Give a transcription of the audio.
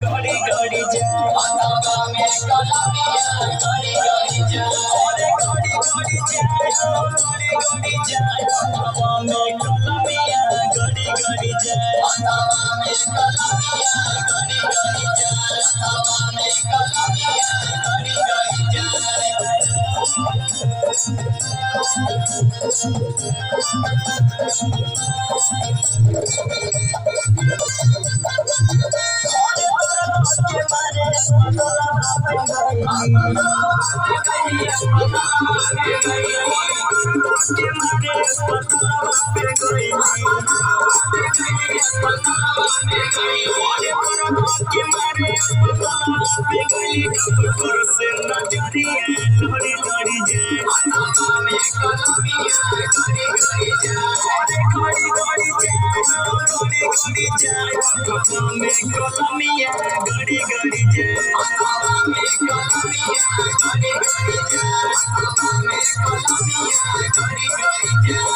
घड़ी घड़ी जाए हथवा में कलमिया घड़ी घड़ी जाए घड़ी घड़ी जाए घड़ी घड़ी जाए हथवा में कलमिया घड़ी घड़ी जाए हथवा में कलमिया घड़ी घड़ी जाए हथवा में कलमिया घड़ी घड़ी जाए